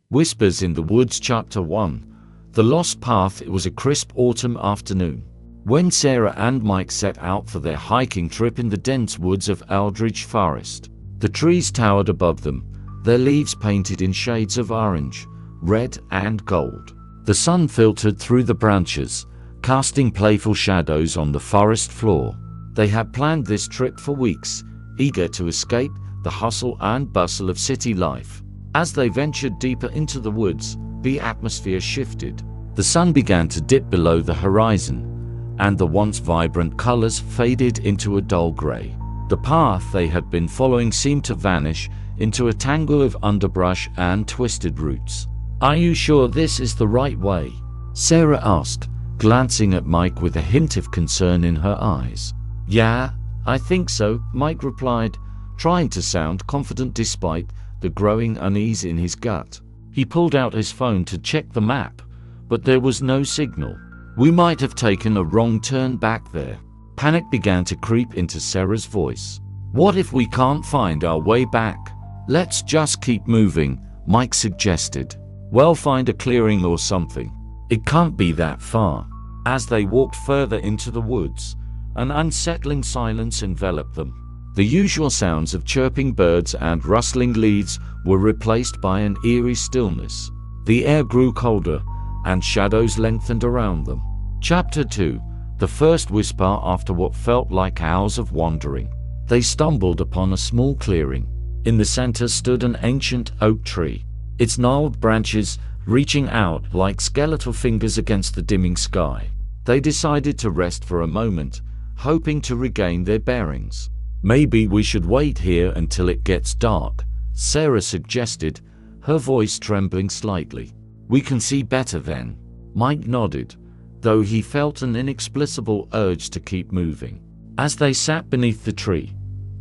Whispers in the Woods Chapter 1. The Lost Path. It was a crisp autumn afternoon when Sarah and Mike set out for their hiking trip in the dense woods of Aldridge Forest. The trees towered above them, their leaves painted in shades of orange, red, and gold. The sun filtered through the branches, casting playful shadows on the forest floor. They had planned this trip for weeks, eager to escape the hustle and bustle of city life. As they ventured deeper into the woods, the atmosphere shifted. The sun began to dip below the horizon, and the once vibrant colors faded into a dull gray. The path they had been following seemed to vanish into a tangle of underbrush and twisted roots. "Are you sure this is the right way?" Sarah asked, glancing at Mike with a hint of concern in her eyes. "Yeah, I think so," Mike replied, trying to sound confident despite the growing unease in his gut. He pulled out his phone to check the map, but there was no signal. "We might have taken a wrong turn back there." Panic began to creep into Sarah's voice. "What if we can't find our way back?" "Let's just keep moving," Mike suggested. "Well, find a clearing or something. It can't be that far." As they walked further into the woods, an unsettling silence enveloped them. The usual sounds of chirping birds and rustling leaves were replaced by an eerie stillness. The air grew colder, and shadows lengthened around them. Chapter 2. The first whisper after what felt like hours of wandering. They stumbled upon a small clearing. In the center stood an ancient oak tree, its gnarled branches reaching out like skeletal fingers against the dimming sky. They decided to rest for a moment, hoping to regain their bearings. "Maybe we should wait here until it gets dark," Sarah suggested, her voice trembling slightly. "We can see better then." Mike nodded, though he felt an inexplicable urge to keep moving. As they sat beneath the tree,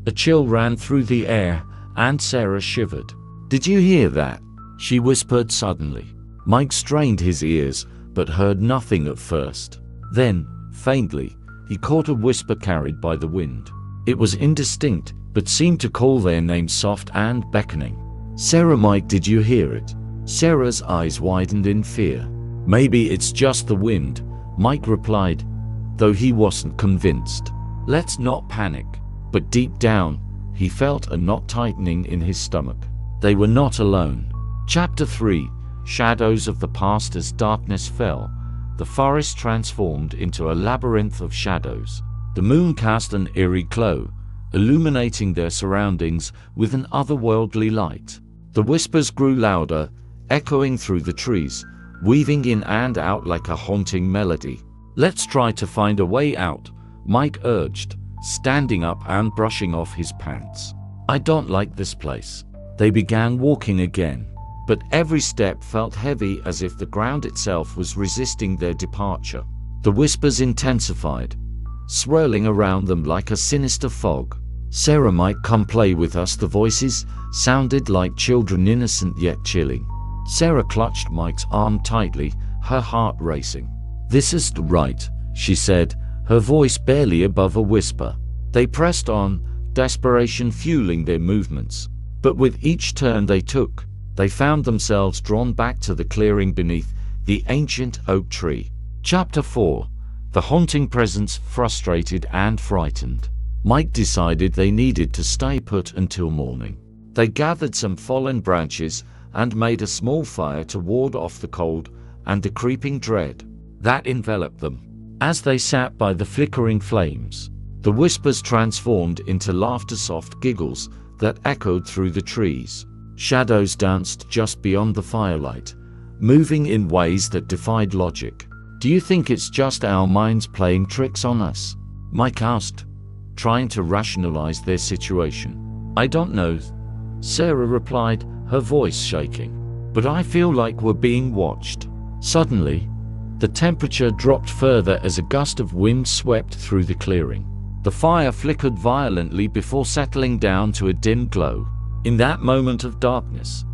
a chill ran through the air, and Sarah shivered. "Did you hear that?" she whispered suddenly. Mike strained his ears, but heard nothing at first. Then, faintly, he caught a whisper carried by the wind. It was indistinct, but seemed to call their name soft and beckoning. "Sarah, Mike, did you hear it?" Sarah's eyes widened in fear. "Maybe it's just the wind," Mike replied, though he wasn't convinced. "Let's not panic." But deep down, he felt a knot tightening in his stomach. They were not alone. Chapter 3. Shadows of the past. As darkness fell, the forest transformed into a labyrinth of shadows. The moon cast an eerie glow, illuminating their surroundings with an otherworldly light. The whispers grew louder, echoing through the trees, weaving in and out like a haunting melody. "Let's try to find a way out," Mike urged, standing up and brushing off his pants. "I don't like this place." They began walking again, but every step felt heavy, as if the ground itself was resisting their departure. The whispers intensified, swirling around them like a sinister fog. "Sarah, might come play with us." The voices sounded like children, innocent yet chilling. Sarah clutched Mike's arm tightly, her heart racing. "This is right," she said, her voice barely above a whisper. They pressed on, desperation fueling their movements. But with each turn they took, they found themselves drawn back to the clearing beneath the ancient oak tree. Chapter 4. The haunting presence. Frustrated and frightened, Mike decided they needed to stay put until morning. They gathered some fallen branches and made a small fire to ward off the cold and the creeping dread that enveloped them. As they sat by the flickering flames, the whispers transformed into laughter, soft giggles that echoed through the trees. Shadows danced just beyond the firelight, moving in ways that defied logic. "Do you think it's just our minds playing tricks on us?" Mike asked, trying to rationalize their situation. "I don't know," Sarah replied, her voice shaking. "But I feel like we're being watched." Suddenly, the temperature dropped further as a gust of wind swept through the clearing. The fire flickered violently before settling down to a dim glow. In that moment of darkness,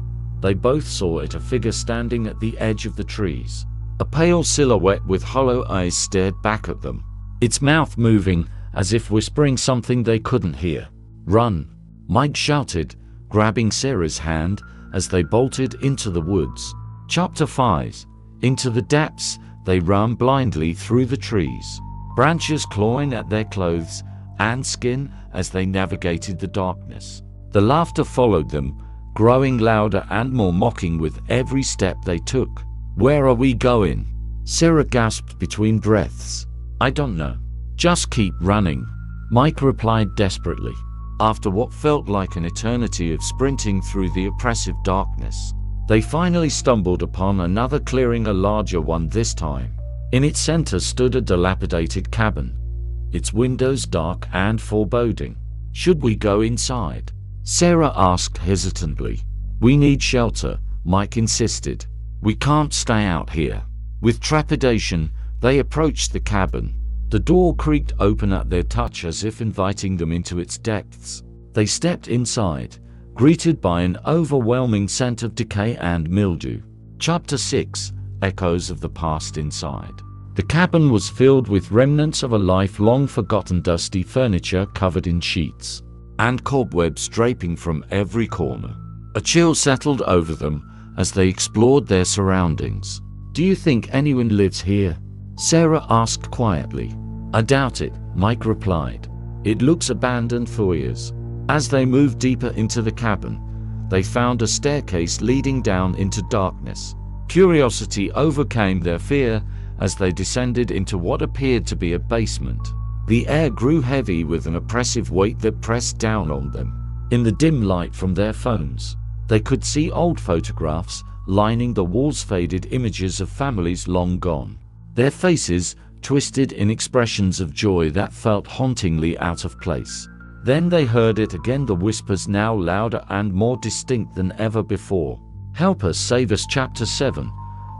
they both saw it, a figure standing at the edge of the trees. A pale silhouette with hollow eyes stared back at them, its mouth moving as if whispering something they couldn't hear. "Run!" Mike shouted, grabbing Sarah's hand as they bolted into the woods. Chapter 5. Into the depths, they ran blindly through the trees, branches clawing at their clothes and skin as they navigated the darkness. The laughter followed them, growing louder and more mocking with every step they took. "Where are we going?" Sarah gasped between breaths. "I don't know. Just keep running," Mike replied desperately. After what felt like an eternity of sprinting through the oppressive darkness, they finally stumbled upon another clearing, a larger one this time. In its center stood a dilapidated cabin, its windows dark and foreboding. "Should we go inside?" Sarah asked hesitantly. "We need shelter," Mike insisted. "We can't stay out here." With trepidation, they approached the cabin. The door creaked open at their touch as if inviting them into its depths. They stepped inside, greeted by an overwhelming scent of decay and mildew. Chapter 6. Echoes of the past inside. The cabin was filled with remnants of a life long forgotten, dusty furniture covered in sheets, and cobwebs draping from every corner. A chill settled over them as they explored their surroundings. "Do you think anyone lives here?" Sarah asked quietly. "I doubt it," Mike replied. "It looks abandoned for years." As they moved deeper into the cabin, they found a staircase leading down into darkness. Curiosity overcame their fear as they descended into what appeared to be a basement. The air grew heavy with an oppressive weight that pressed down on them. In the dim light from their phones, they could see old photographs lining the walls, faded images of families long gone, their faces twisted in expressions of joy that felt hauntingly out of place. Then they heard it again, the whispers now louder and more distinct than ever before. "Help us, save us." Chapter 7.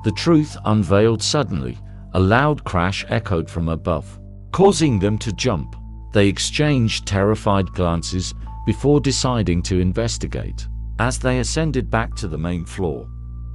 The truth unveiled suddenly. A loud crash echoed from above, causing them to jump. They exchanged terrified glances before deciding to investigate. As they ascended back to the main floor,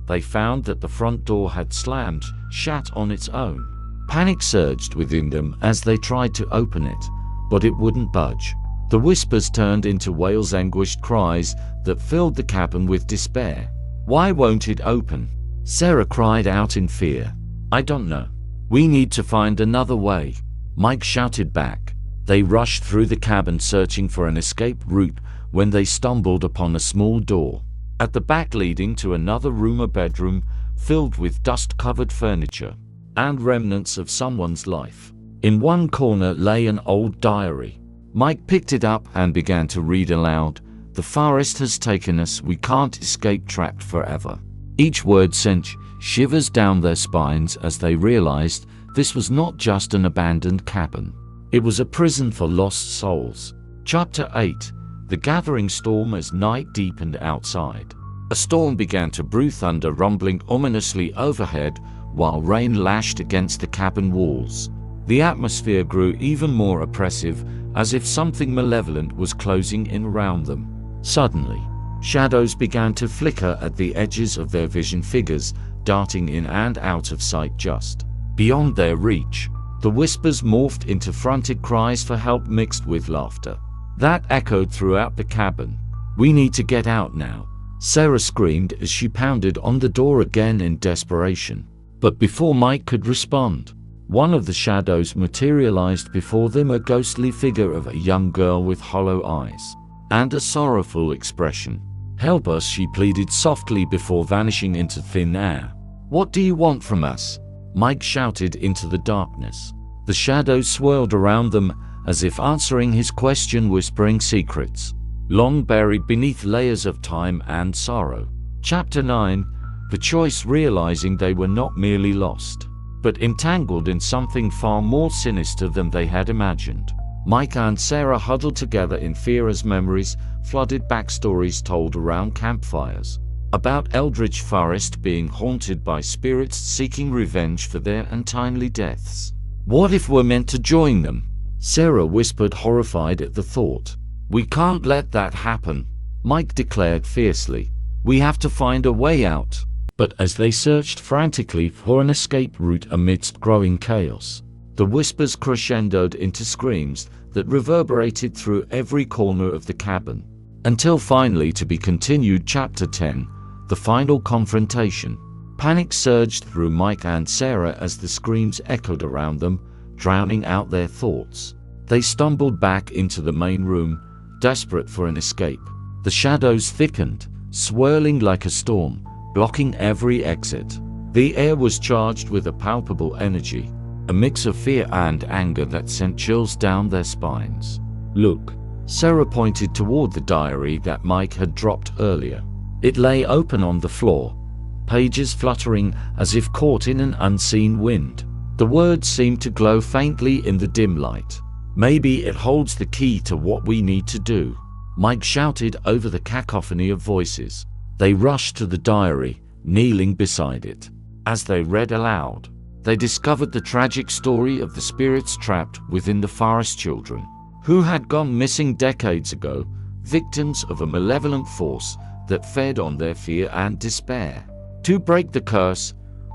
they found that the front door had slammed shut on its own. Panic surged within them as they tried to open it, but it wouldn't budge. The whispers turned into wails, anguished cries that filled the cabin with despair. "Why won't it open?" Sarah cried out in fear. "I don't know. We need to find another way," Mike shouted back. They rushed through the cabin searching for an escape route when they stumbled upon a small door at the back leading to another room, a bedroom filled with dust-covered furniture and remnants of someone's life. In one corner lay an old diary. Mike picked it up and began to read aloud. "The forest has taken us, we can't escape, trapped forever." Each word sent shivers down their spines as they realized this was not just an abandoned cabin. It was a prison for lost souls. Chapter 8. The gathering storm. As night deepened outside, a storm began to brew, thunder rumbling ominously overhead while rain lashed against the cabin walls. The atmosphere grew even more oppressive, as if something malevolent was closing in around them. Suddenly, shadows began to flicker at the edges of their vision, figures darting in and out of sight just beyond their reach. The whispers morphed into frantic cries for help mixed with laughter that echoed throughout the cabin. "We need to get out now," Sarah screamed as she pounded on the door again in desperation. But before Mike could respond, one of the shadows materialized before them, a ghostly figure of a young girl with hollow eyes and a sorrowful expression. "Help us," she pleaded softly before vanishing into thin air. "What do you want from us?" Mike shouted into the darkness. The shadows swirled around them as if answering his question, whispering secrets long buried beneath layers of time and sorrow. Chapter 9. The choice. Realizing they were not merely lost, but entangled in something far more sinister than they had imagined. Mike and Sarah huddled together in fear as memories flooded, backstories told around campfires about Eldritch Forest being haunted by spirits seeking revenge for their untimely deaths. "What if we're meant to join them?" Sarah whispered, horrified at the thought. "We can't let that happen," Mike declared fiercely. "We have to find a way out." But as they searched frantically for an escape route amidst growing chaos, the whispers crescendoed into screams that reverberated through every corner of the cabin, until finally, to be continued. Chapter 10. The final confrontation. Panic surged through Mike and Sarah as the screams echoed around them, drowning out their thoughts. They stumbled back into the main room, desperate for an escape. The shadows thickened, swirling like a storm, blocking every exit. The air was charged with a palpable energy, a mix of fear and anger that sent chills down their spines. "Look." Sarah pointed toward the diary that Mike had dropped earlier. It lay open on the floor, pages fluttering as if caught in an unseen wind. The words seemed to glow faintly in the dim light. "Maybe it holds the key to what we need to do," Mike shouted over the cacophony of voices. They rushed to the diary, kneeling beside it. As they read aloud, they discovered the tragic story of the spirits trapped within the forest children, who had gone missing decades ago, victims of a malevolent force that fed on their fear and despair. To break the curse,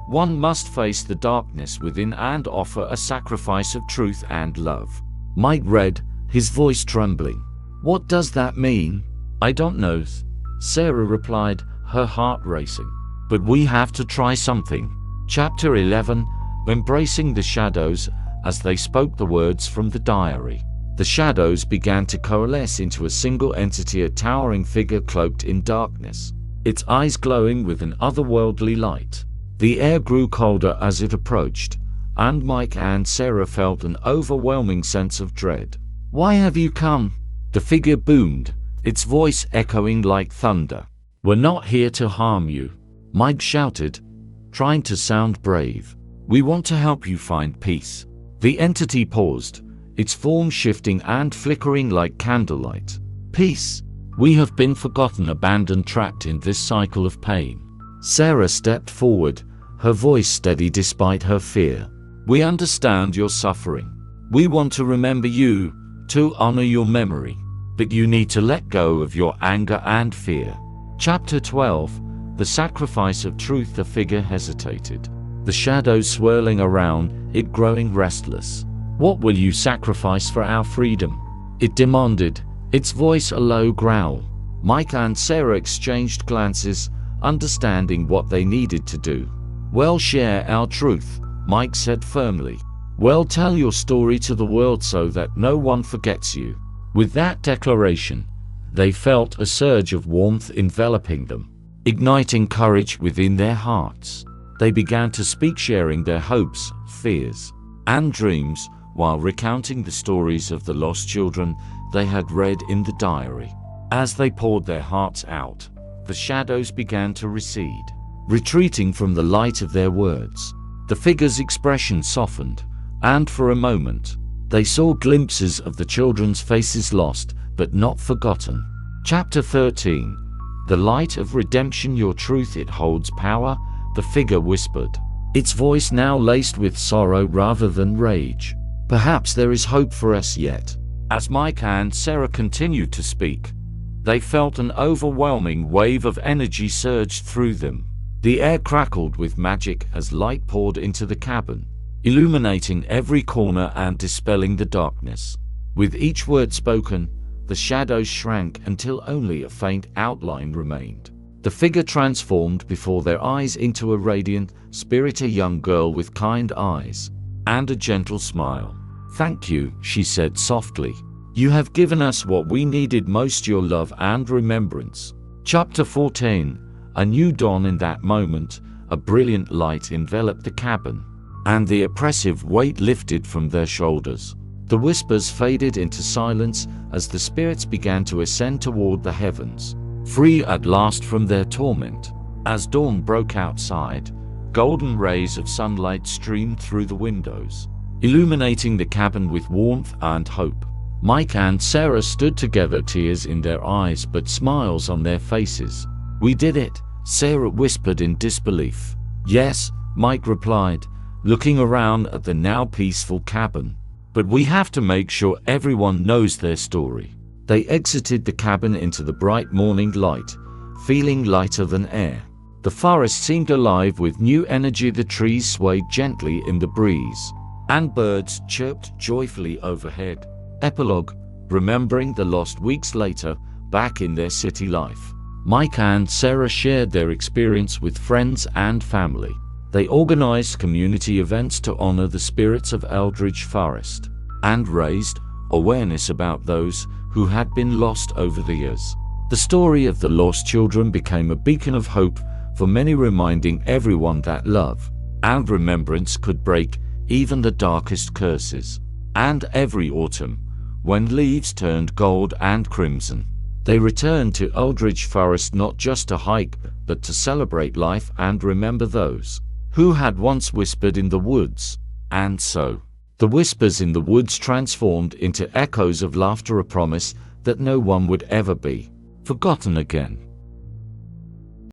one must face the darkness within and offer a sacrifice of truth and love. Mike read, his voice trembling. "What does that mean?" "I don't know," Sarah replied, her heart racing. "But we have to try something." Chapter 11. Embracing the shadows. As they spoke the words from the diary, the shadows began to coalesce into a single entity, a towering figure cloaked in darkness, its eyes glowing with an otherworldly light. The air grew colder as it approached, and Mike and Sarah felt an overwhelming sense of dread. "Why have you come?" the figure boomed, its voice echoing like thunder. "We're not here to harm you," Mike shouted, trying to sound brave. "We want to help you find peace." The entity paused, its form shifting and flickering like candlelight. "Peace? We have been forgotten, abandoned, trapped in this cycle of pain." Sarah stepped forward, her voice steady despite her fear. "We understand your suffering. We want to remember you, to honor your memory. But you need to let go of your anger and fear." Chapter 12. The Sacrifice of Truth. The figure hesitated, the shadows swirling around it, growing restless. "What will you sacrifice for our freedom?" it demanded, its voice a low growl. Mike and Sarah exchanged glances, understanding what they needed to do. "Well, share our truth," Mike said firmly. "Well, tell your story to the world so that no one forgets you." With that declaration, they felt a surge of warmth enveloping them, igniting courage within their hearts. They began to speak, sharing their hopes, fears, and dreams, while recounting the stories of the lost children they had read in the diary. As they poured their hearts out, the shadows began to recede, retreating from the light of their words. The figure's expression softened, and for a moment, they saw glimpses of the children's faces, lost but not forgotten. Chapter 13. The Light of Redemption. Your truth, it holds power, the figure whispered, its voice now laced with sorrow rather than rage. "Perhaps there is hope for us yet." As Mike and Sarah continued to speak, they felt an overwhelming wave of energy surge through them. The air crackled with magic as light poured into the cabin, illuminating every corner and dispelling the darkness. With each word spoken, the shadows shrank until only a faint outline remained. The figure transformed before their eyes into a radiant spirit, a young girl with kind eyes and a gentle smile. "Thank you," she said softly. "You have given us what we needed most, your love and remembrance." Chapter 14. A new dawn. In that moment, a brilliant light enveloped the cabin, and the oppressive weight lifted from their shoulders. The whispers faded into silence as the spirits began to ascend toward the heavens, free at last from their torment. As dawn broke outside, golden rays of sunlight streamed through the windows, illuminating the cabin with warmth and hope. Mike and Sarah stood together, tears in their eyes but smiles on their faces. "We did it," Sarah whispered in disbelief. "Yes," Mike replied, looking around at the now peaceful cabin. "But we have to make sure everyone knows their story." They exited the cabin into the bright morning light, feeling lighter than air. The forest seemed alive with new energy. The trees swayed gently in the breeze, and birds chirped joyfully overhead. Epilogue. Remembering the lost. Weeks later, back in their city life, Mike and Sarah shared their experience with friends and family. They organized community events to honor the spirits of Eldridge Forest and raised awareness about those who had been lost over the years. The story of the lost children became a beacon of hope for many, reminding everyone that love and remembrance could break even the darkest curses. And every autumn, when leaves turned gold and crimson, they returned to Eldridge Forest not just to hike, but to celebrate life and remember those who had once whispered in the woods. And so, the whispers in the woods transformed into echoes of laughter, a promise that no one would ever be forgotten again.